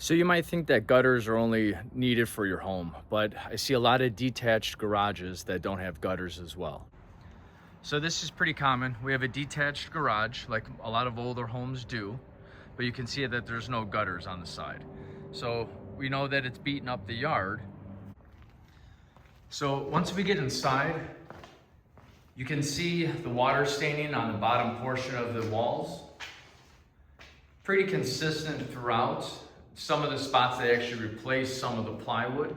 So you might think that gutters are only needed for your home, but I see a lot of detached garages that don't have gutters as well. So this is pretty common. We have a detached garage like a lot of older homes do, but you can see that there's no gutters on the side. So we know that it's beating up the yard. So once we get inside, you can see the water staining on the bottom portion of the walls. Pretty consistent throughout. Some of the spots they actually replace some of the plywood.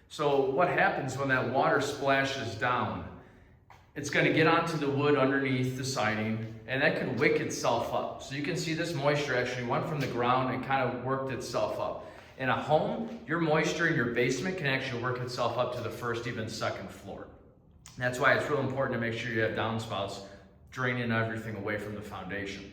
So what happens when that water splashes down? It's going to get onto the wood underneath the siding, and that could wick itself up. So you can see this moisture actually went from the ground and kind of worked itself up. In a home, your moisture in your basement can actually work itself up to the first, even second floor. That's why it's real important to make sure you have downspouts draining everything away from the foundation.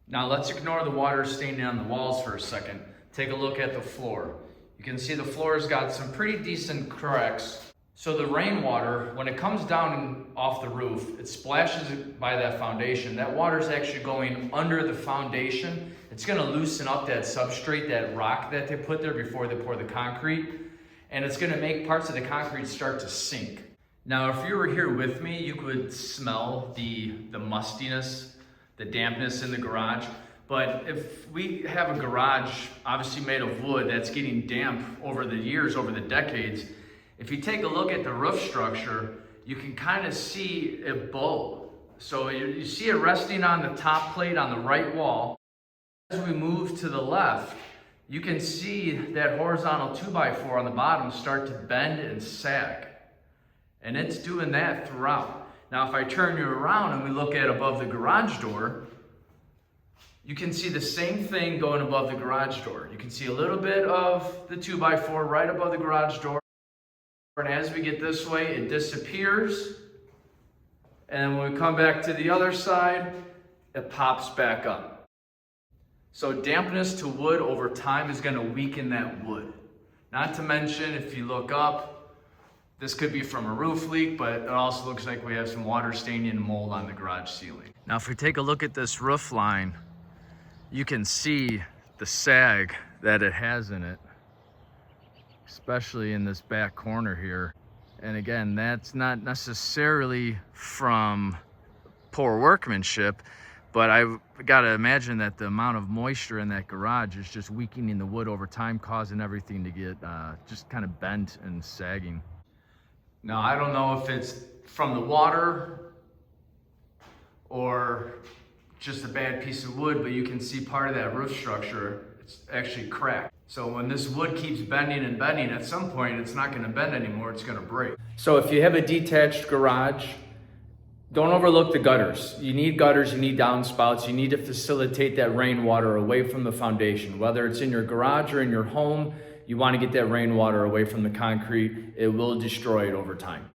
Now let's ignore the water staining on the walls for a second. Take a look at the floor. You can see the floor's got some pretty decent cracks. So the rainwater, when it comes down off the roof, it splashes by that foundation. That water's actually going under the foundation. It's gonna loosen up that substrate, that rock that they put there before they pour the concrete, and it's gonna make parts of the concrete start to sink. Now, if you were here with me, you could smell the mustiness, the dampness in the garage. But if we have a garage, obviously made of wood, that's getting damp over the years, over the decades, if you take a look at the roof structure, you can kind of see it bow. So you see it resting on the top plate on the right wall. As we move to the left, you can see that horizontal 2x4 on the bottom start to bend and sag. And it's doing that throughout. Now, if I turn you around and we look at above the garage door, you can see the same thing going above the garage door. You can see a little bit of the 2x4 right above the garage door. And as we get this way, it disappears. And when we come back to the other side, it pops back up. So dampness to wood over time is going to weaken that wood. Not to mention, if you look up, this could be from a roof leak, but it also looks like we have some water staining and mold on the garage ceiling. Now, if we take a look at this roof line, you can see the sag that it has in it, especially in this back corner here. And again, that's not necessarily from poor workmanship, but I've got to imagine that the amount of moisture in that garage is just weakening the wood over time, causing everything to get just kind of bent and sagging. Now, I don't know if it's from the water or just a bad piece of wood, but you can see part of that roof structure, it's actually cracked. So when this wood keeps bending and bending, at some point it's not going to bend anymore, it's going to break. So if you have a detached garage, don't overlook the gutters. You need gutters, you need downspouts, you need to facilitate that rainwater away from the foundation. Whether it's in your garage or in your home, you want to get that rainwater away from the concrete. It will destroy it over time.